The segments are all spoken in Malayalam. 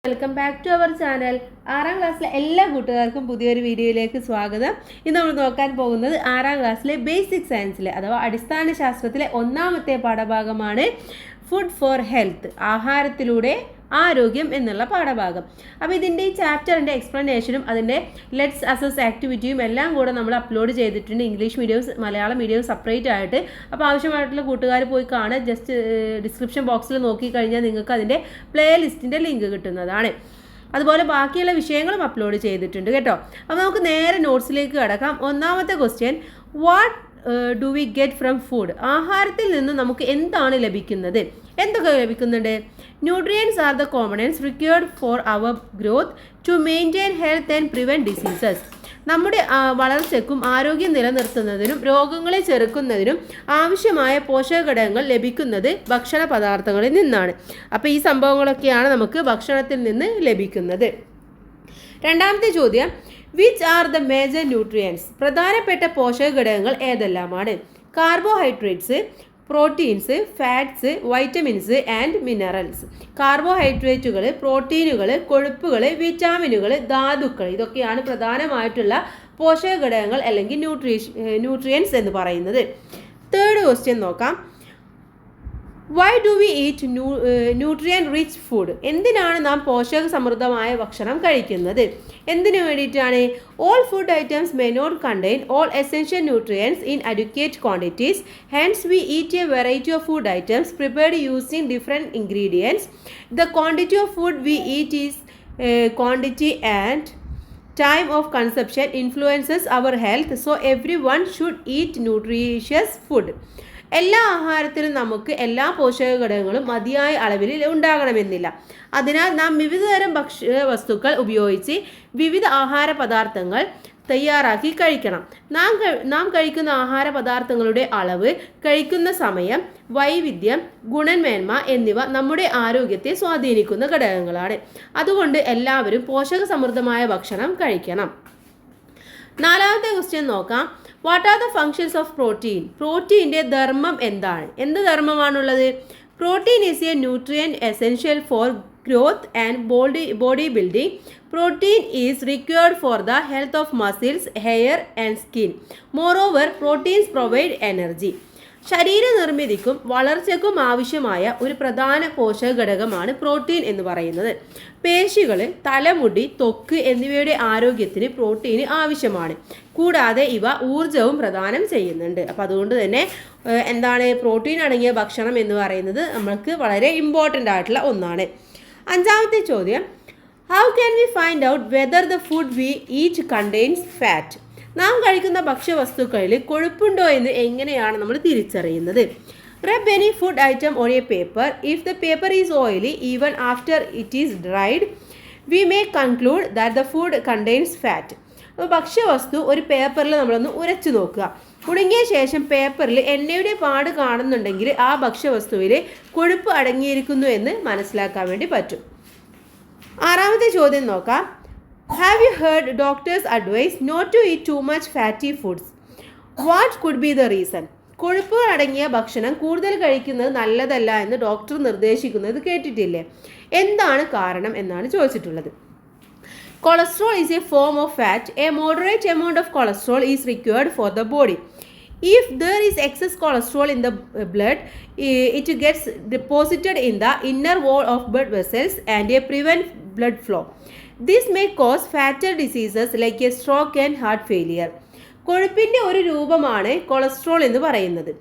Welcome back to our channel. 6ാം ക്ലാസ്സിലെ എല്ലാ കൂട്ടുകാർക്കും പുതിയൊരു വീഡിയോയിലേക്ക് സ്വാഗതം. ഇന്ന് നമ്മൾ നോക്കാൻ പോകുന്നത് 6ാം ക്ലാസ്സിലെ ബേസിക് സയൻസിലെ അഥവാ അടിസ്ഥാന ശാസ്ത്രത്തിലെ ഒന്നാമത്തെ പാഠഭാഗമാണ് ഫുഡ് ഫോർ ഹെൽത്ത്, ആഹാരത്തിലൂടെ ആരോഗ്യം എന്നുള്ള പാഠഭാഗം. അപ്പോൾ ഇതിൻ്റെ ഈ ചാപ്റ്ററിൻ്റെ എക്സ്പ്ലനേഷനും അതിൻ്റെ ലെറ്റ്സ് അസസ് ആക്ടിവിറ്റിയും എല്ലാം കൂടെ നമ്മൾ അപ്ലോഡ് ചെയ്തിട്ടുണ്ട്. ഇംഗ്ലീഷ് മീഡിയവും മലയാളം മീഡിയവും സെപ്പറേറ്റ് ആയിട്ട്. അപ്പോൾ ആവശ്യമായിട്ടുള്ള കൂട്ടുകാർ പോയി കാണുക. ജസ്റ്റ് ഡിസ്ക്രിപ്ഷൻ ബോക്സിൽ നോക്കിക്കഴിഞ്ഞാൽ നിങ്ങൾക്ക് അതിൻ്റെ പ്ലേ ലിസ്റ്റിൻ്റെ ലിങ്ക് കിട്ടുന്നതാണ്. അതുപോലെ ബാക്കിയുള്ള വിഷയങ്ങളും അപ്ലോഡ് ചെയ്തിട്ടുണ്ട് കേട്ടോ. അപ്പോൾ നമുക്ക് നേരെ നോട്ട്സിലേക്ക് കടക്കാം. ഒന്നാമത്തെ question, what do we get from food? ആഹാരത്തിൽ നിന്ന് നമുക്ക് എന്താണ് ലഭിക്കുന്നത്? എന്തൊക്കെ ലഭിക്കുന്നുണ്ട്? Nutrients are the components required for our growth to maintain health and prevent diseases. നമ്മുടെ വളർച്ചയ്ക്കും ആരോഗ്യം നിലനിർത്തുന്നതിനും രോഗങ്ങളെ ചെറുക്കുന്നതിനും ആവശ്യമായ പോഷകഘടകങ്ങൾ ലഭിക്കുന്നത് ഭക്ഷണ പദാർത്ഥങ്ങളിൽ നിന്നാണ്. അപ്പോൾ ഈ സംഭവങ്ങളൊക്കെയാണ് നമുക്ക് ഭക്ഷണത്തിൽ നിന്ന് ലഭിക്കുന്നത്. രണ്ടാമത്തെ ചോദ്യം, which are the major nutrients? പ്രധാനപ്പെട്ട പോഷകഘടകങ്ങൾ ഏതെല്ലാമാണ്? Carbohydrates, proteins, fats, vitamins and minerals. കാർബോഹൈഡ്രേറ്റുകൾ, പ്രോട്ടീനുകൾ, കൊഴുപ്പുകൾ, വിറ്റാമിനുകൾ, ധാതുക്കൾ, ഇതൊക്കെയാണ് പ്രധാനമായിട്ടുള്ള പോഷകഘടകങ്ങൾ അല്ലെങ്കിൽ ന്യൂട്രിയൻസ് എന്ന് പറയുന്നത്. തേർഡ് ക്വസ്റ്റ്യൻ നോക്കാം. Why do we eat nutrient rich food? എന്തിനാണ് നാം പോഷക സമൃദ്ധമായ ഭക്ഷണം കഴിക്കുന്നത്? എന്തിനു വേണ്ടിയിട്ടാണ്? All food items may not contain all essential nutrients in adequate quantities. Hence we eat a variety of food items prepared using different ingredients. The quantity of food we eat is quantity and time of consumption influences our health, so everyone should eat nutritious food. എല്ലാ ആഹാരത്തിലും നമുക്ക് എല്ലാ പോഷക ഘടകങ്ങളും മതിയായ അളവിൽ ഉണ്ടാകണമെന്നില്ല. അതിനാൽ നാം വിവിധതരം ഭക്ഷ്യ വസ്തുക്കൾ ഉപയോഗിച്ച് വിവിധ ആഹാര പദാർത്ഥങ്ങൾ തയ്യാറാക്കി കഴിക്കണം. നാം കഴിക്കുന്ന ആഹാര പദാർത്ഥങ്ങളുടെ അളവ്, കഴിക്കുന്ന സമയം, വൈവിധ്യം, ഗുണമേന്മ എന്നിവ നമ്മുടെ ആരോഗ്യത്തെ സ്വാധീനിക്കുന്ന ഘടകങ്ങളാണ്. അതുകൊണ്ട് എല്ലാവരും പോഷക സമൃദ്ധമായ ഭക്ഷണം കഴിക്കണം. നാലാമത്തെ ക്വസ്റ്റ്യൻ നോക്കാം. What are the functions of protein? പ്രോട്ടീൻ്റെ ധർമ്മം എന്താണ്? എന്ത് ധർമ്മമാണുള്ളത്? Protein is a nutrient essential for growth and body building. Protein is required for the health of muscles, hair and skin. Moreover, proteins provide energy. ശരീര നിർമ്മിതിക്കും വളർച്ചയ്ക്കും ആവശ്യമായ ഒരു പ്രധാന പോഷക ഘടകമാണ് പ്രോട്ടീൻ എന്ന് പറയുന്നത്. പേശികൾ, തലമുടി, ത്വക്ക് എന്നിവയുടെ ആരോഗ്യത്തിന് പ്രോട്ടീൻ ആവശ്യമാണ്. കൂടാതെ ഇവ ഊർജവും പ്രദാനം ചെയ്യുന്നുണ്ട്. അപ്പോൾ അതുകൊണ്ട് തന്നെ എന്താണ് പ്രോട്ടീൻ അടങ്ങിയ ഭക്ഷണം എന്ന് പറയുന്നത് നമ്മൾക്ക് വളരെ ഇമ്പോർട്ടൻ്റ് ആയിട്ടുള്ള ഒന്നാണ്. അഞ്ചാമത്തെ ചോദ്യം, how can we find out whether the food we eat contains fat? നാം കഴിക്കുന്ന ഭക്ഷ്യവസ്തുക്കളിൽ കൊഴുപ്പുണ്ടോ എന്ന് എങ്ങനെയാണ് നമ്മൾ തിരിച്ചറിയുന്നത്? Rub any food item on a paper. If the paper is oily even after it is dried we may conclude that the food contains fat. അപ്പോൾ ഭക്ഷ്യവസ്തു ഒരു പേപ്പറിൽ നമ്മളൊന്ന് ഉരച്ചു നോക്കുക. ഉണങ്ങിയ ശേഷം പേപ്പറിൽ എണ്ണയുടെ പാട് കാണുന്നുണ്ടെങ്കിൽ ആ ഭക്ഷ്യവസ്തുവിൽ കൊഴുപ്പ് അടങ്ങിയിരിക്കുന്നു എന്ന് മനസ്സിലാക്കാൻ വേണ്ടി പറ്റും. ആറാമത്തെ ചോദ്യം നോക്കാം. Have you heard doctor's advice not to eat too much fatty foods? What could be the reason? കൊഴുപ്പ് അടങ്ങിയ ഭക്ഷണം കൂടുതൽ കഴിക്കുന്നത് നല്ലതല്ല എന്ന് ഡോക്ടർ നിർദ്ദേശിക്കുന്നത് കേട്ടിട്ടില്ലേ? എന്താണ് കാരണം എന്നാണ് ചോദിച്ചിട്ടുള്ളത്. Cholesterol is a form of fat. A moderate amount of cholesterol is required for the body. If there is excess cholesterol in the blood, it gets deposited in the inner wall of blood vessels and prevent blood flow. This may cause fatal diseases like a stroke and heart failure. കൊഴുപ്പിൻ്റെ ഒരു രൂപമാണ് കൊളസ്ട്രോൾ എന്ന് പറയുന്നത്.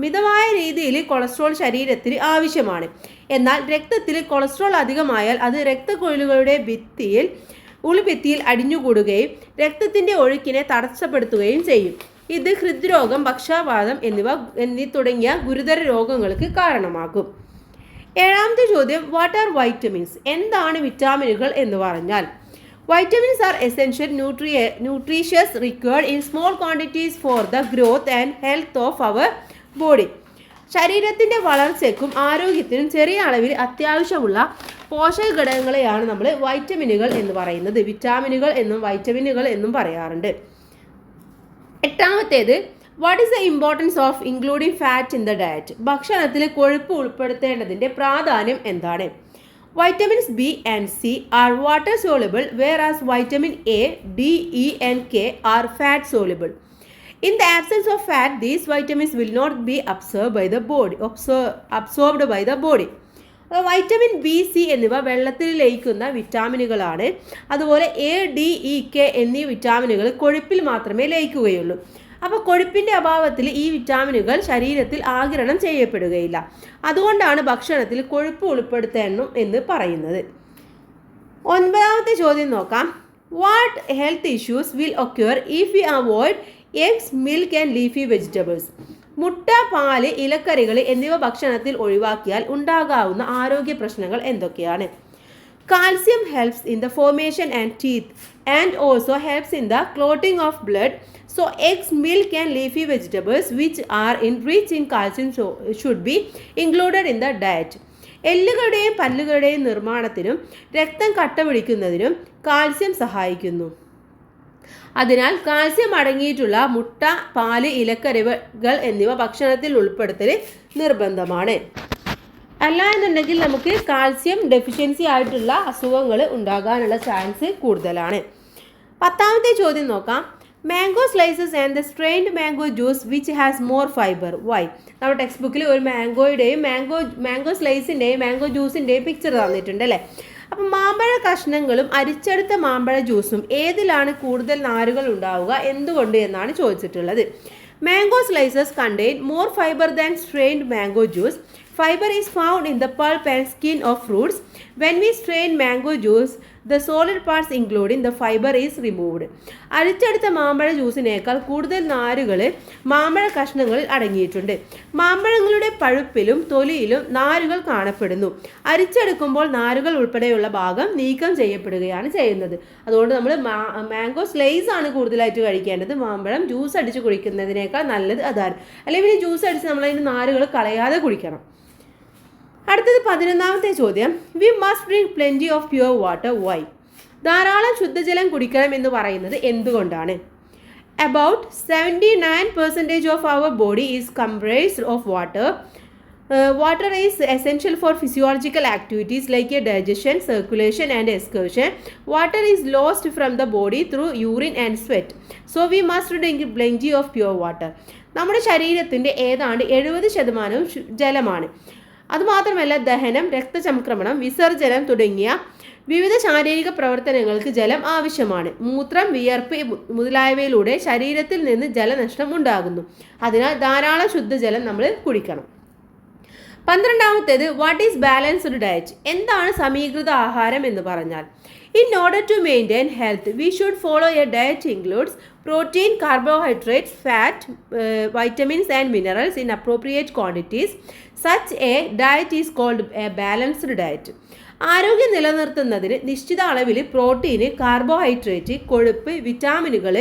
മിതമായ രീതിയിൽ കൊളസ്ട്രോൾ ശരീരത്തിന് ആവശ്യമാണ്. എന്നാൽ രക്തത്തിൽ കൊളസ്ട്രോൾ അധികമായാൽ അത് രക്തക്കുഴലുകളുടെ ഉൾഭിത്തിയിൽ അടിഞ്ഞുകൂടുകയും രക്തത്തിൻ്റെ ഒഴുക്കിനെ തടസ്സപ്പെടുത്തുകയും ചെയ്യും. ഇത് ഹൃദ്രോഗം, പക്ഷാഘാതം എന്നീ തുടങ്ങിയ ഗുരുതര രോഗങ്ങൾക്ക് കാരണമാകും. ഏഴാമത്തെ ചോദ്യം, വാട്ട് ആർ വൈറ്റമിൻസ്? എന്താണ് വിറ്റാമിനുകൾ എന്ന് പറഞ്ഞാൽ? Vitamins are essential nutritious required in small quantities for the growth and health of our body. ശരീരത്തിൻ്റെ വളർച്ചയ്ക്കും ആരോഗ്യത്തിനും ചെറിയ അളവിൽ അത്യാവശ്യമുള്ള പോഷക ഘടകങ്ങളെയാണ് നമ്മൾ വൈറ്റമിനുകൾ എന്ന് പറയുന്നത്. വിറ്റാമിനുകൾ എന്നും വൈറ്റമിനുകൾ എന്നും പറയാറുണ്ട്. എട്ടാമത്തേത്, what is the importance of including fat in the diet? ഭക്ഷണത്തിൽ കൊഴുപ്പ് ഉൾപ്പെടുത്തേണ്ടതിൻ്റെ പ്രാധാന്യം എന്താണ്? Vitamins B and C are water soluble, whereas vitamin A, D, E and K are fat soluble. In the absence of fat, these vitamins will not be absorbed by the body. Vitamin B C എന്നിവ വെള്ളത്തിൽ ലയിക്കുന്ന വിറ്റാമിനുകളാണ്. അതുപോലെ എ ഡി ഇ കെ എന്നീ വിറ്റാമിനുകൾ കൊഴുപ്പിൽ മാത്രമേ ലയിക്കുകയുള്ളൂ. അപ്പോൾ കൊഴുപ്പിൻ്റെ അഭാവത്തിൽ ഈ വിറ്റാമിനുകൾ ശരീരത്തിൽ ആഗിരണം ചെയ്യപ്പെടുകയില്ല. അതുകൊണ്ടാണ് ഭക്ഷണത്തിൽ കൊഴുപ്പ് ഉൾപ്പെടുത്തണം എന്ന് പറയുന്നത്. 9ാമത്തെ ചോദ്യം നോക്കാം. What health issues will occur if we avoid eggs, milk and leafy vegetables? മുട്ട, പാല്, ഇലക്കറികൾ എന്നിവ ഭക്ഷണത്തിൽ ഒഴിവാക്കിയാൽ ഉണ്ടാകാവുന്ന ആരോഗ്യ പ്രശ്നങ്ങൾ എന്തൊക്കെയാണ്? Calcium helps in the formation and teeth and also helps in the clotting of blood. So eggs, milk and leafy vegetables which are rich in calcium should be included in the diet. എല്ലുകളുടെയും പല്ലുകളുടെയും നിർമ്മാണത്തിനും രക്തം കട്ടപിടിക്കുന്നതിനും കാൽസ്യം സഹായിക്കുന്നു. അതിനാൽ കാൽസ്യം അടങ്ങിയിട്ടുള്ള മുട്ട, പാല്, ഇലക്കറികൾ എന്നിവ ഭക്ഷണത്തിൽ ഉൾപ്പെടുത്തൽ നിർബന്ധമാണ്. അല്ല എന്നുണ്ടെങ്കിൽ നമുക്ക് കാൽസ്യം ഡെഫിഷ്യൻസി ആയിട്ടുള്ള അസുഖങ്ങൾ ഉണ്ടാകാനുള്ള ചാൻസ് കൂടുതലാണ്. 10ാമത്തെ ചോദ്യം നോക്കാം. Mango slices and the strained mango juice which has more fibre, why? നമ്മുടെ ടെക്സ്റ്റ് ബുക്കിൽ ഒരു മാംഗോയുടെയും മാംഗോ സ്ലൈസിൻ്റെയും മാംഗോ ജ്യൂസിൻ്റെയും പിക്ചർ തന്നിട്ടുണ്ട് അല്ലേ? അപ്പം മാമ്പഴ കഷ്ണങ്ങളും അരിച്ചെടുത്ത മാമ്പഴ ജ്യൂസും ഏതിലാണ് കൂടുതൽ നാരുകൾ ഉണ്ടാവുക, എന്തുകൊണ്ട് എന്നാണ് ചോദിച്ചിട്ടുള്ളത്. Mango slices contain more fibre than strained mango juice. Fiber is found in the pulp and skin of fruits. When we strain mango juice, the solid parts including the fiber is removed. അരിച്ചെടുത്ത മാമ്പഴ ജ്യൂസിനേക്കാൾ കൂടുതൽ നാരുകൾ മാമ്പഴ കഷ്ണങ്ങളിൽ അടങ്ങിയിട്ടുണ്ട്. മാമ്പഴങ്ങളുടെ പഴുപ്പിലും തൊലിയിലും നാരുകൾ കാണപ്പെടുന്നു. അരിച്ചെടുക്കുമ്പോൾ നാരുകൾ ഉൾപ്പെടെയുള്ള ഭാഗം നീക്കം ചെയ്യപ്പെടുകയാണ് ചെയ്യുന്നത്. അതുകൊണ്ട് നമ്മൾ മാംഗോ സ്ലൈസ് ആണ് കൂടുതലായിട്ട് കഴിക്കേണ്ടത്. മാമ്പഴം ജ്യൂസ് അടിച്ച് കുടിക്കുന്നതിനേക്കാൾ നല്ലത് അതാണ്. അല്ലെങ്കിൽ ജ്യൂസ് അടിച്ച് നമ്മളതിൻ്റെ നാരുകൾ കളയാതെ കുടിക്കണം. അടുത്തത് 11ാമത്തെ ചോദ്യം. We must drink plenty of pure water, why? ധാരാളം ശുദ്ധജലം കുടിക്കണം എന്ന് പറയുന്നത് എന്തുകൊണ്ടാണ്? About 79% of our body is comprised of water. Water is essential for physiological activities like digestion, circulation and excretion. Water is lost from the body through urine and sweat. So we must drink plenty of pure water. നമ്മുടെ ശരീരത്തിൻ്റെ ഏതാണ്ട് 70% ജലമാണ്. അതുമാത്രമല്ല ദഹനം, രക്തചംക്രമണം, വിസർജനം തുടങ്ങിയ വിവിധ ശാരീരിക പ്രവർത്തനങ്ങൾക്ക് ജലം ആവശ്യമാണ്. മൂത്രം, വിയർപ്പ് മുതലായവയിലൂടെ ശരീരത്തിൽ നിന്ന് ജലനഷ്ടം ഉണ്ടാകുന്നു. അതിനാൽ ധാരാളം ശുദ്ധജലം നമ്മൾ കുടിക്കണം. 12ാമത്തേത് വാട്ട് ഈസ് ബാലൻസ്ഡ് ഡയറ്റ്? എന്താണ് സമീകൃത ആഹാരം എന്ന് പറഞ്ഞാൽ? In order to maintain health, we should follow a diet includes protein, carbohydrates, fat, vitamins and minerals in appropriate quantities. Such a diet is called a balanced diet. ആരോഗ്യം നിലനിർത്തുന്നതിന് നിശ്ചിത അളവിൽ പ്രോട്ടീന്, കാർബോഹൈഡ്രേറ്റ്, കൊഴുപ്പ്, വിറ്റാമിനുകൾ,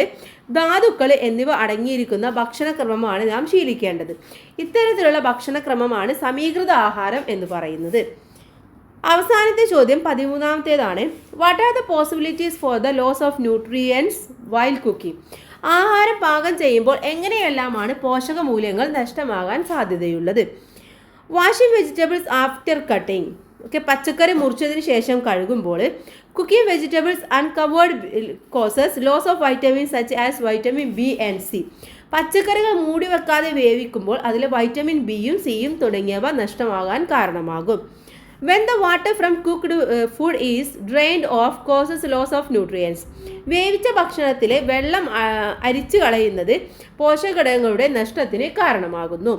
ധാതുക്കൾ എന്നിവ അടങ്ങിയിരിക്കുന്ന ഭക്ഷണക്രമമാണ് നാം ശീലിക്കേണ്ടത്. ഇത്തരത്തിലുള്ള ഭക്ഷണക്രമമാണ് സമീകൃത ആഹാരം എന്ന് പറയുന്നത്. അവസാനത്തെ ചോദ്യം 13ാമത്തേതാണ്. What are the possibilities for the loss of nutrients while cooking? ആഹാരം പാകം ചെയ്യുമ്പോൾ എങ്ങനെയെല്ലാമാണ് പോഷകമൂല്യങ്ങൾ നഷ്ടമാകാൻ സാധ്യതയുള്ളത്? Washing vegetables after cutting. പച്ചക്കറി മുറിച്ചതിന് ശേഷം കഴുകുമ്പോൾ cooking vegetables uncovered causes loss of vitamin such as vitamin B and C. പച്ചക്കറികൾ മൂടി വെക്കാതെ വേവിക്കുമ്പോൾ അതിൽ വൈറ്റമിൻ ബിയും സിയും തുടങ്ങിയവ നഷ്ടമാകാൻ കാരണമാകും. When the water from cooked food is drained off causes loss of nutrients. വേവിച്ച ഭക്ഷണത്തിലെ വെള്ളം അരിച്ചു കളയുന്നത് പോഷകഘടകങ്ങളുടെ നഷ്ടത്തിന് കാരണമാകുന്നു.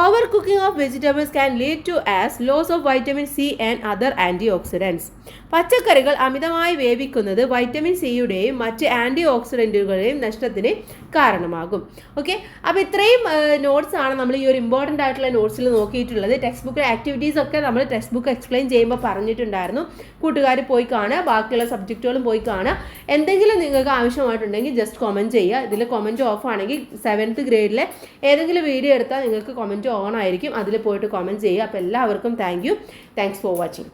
Overcooking of vegetables can lead to as loss of vitamin C and other antioxidants. പച്ചക്കറികൾ അമിതമായി വേവിക്കുന്നത് വൈറ്റമിൻ സിയുടെയും മറ്റ് ആൻറ്റി ഓക്സിഡൻറ്റുകളുടെയും നഷ്ടത്തിന് കാരണമാകും. ഓക്കെ, അപ്പോൾ ഇത്രയും നോട്ട്സ് ആണ് നമ്മൾ ഈ ഒരു ഇമ്പോർട്ടൻ്റ് ആയിട്ടുള്ള നോട്ട്സിൽ നോക്കിയിട്ടുള്ളത്. ടെക്സ്റ്റ് ബുക്കിലെ ആക്ടിവിറ്റീസ് ഒക്കെ നമ്മൾ ടെക്സ്റ്റ് ബുക്ക് എക്സ്പ്ലെയിൻ ചെയ്യുമ്പോൾ പറഞ്ഞിട്ടുണ്ടായിരുന്നു. കൂട്ടുകാർ പോയി കാണുക, ബാക്കിയുള്ള സബ്ജക്റ്റുകളും പോയി കാണുക. എന്തെങ്കിലും നിങ്ങൾക്ക് ആവശ്യമായിട്ടുണ്ടെങ്കിൽ ജസ്റ്റ് കമൻറ്റ് ചെയ്യുക. ഇതിൽ കമൻറ്റ് ഓഫ് ആണെങ്കിൽ 7th ഗ്രേഡിലെ ഏതെങ്കിലും വീഡിയോ എടുത്താൽ നിങ്ങൾക്ക് കമൻറ്റ് ഓൺ ആയിരിക്കും. അതിൽ പോയിട്ട് കമൻറ്റ് ചെയ്യുക. അപ്പോൾ എല്ലാവർക്കും താങ്ക്സ് ഫോർ വാച്ചിങ്.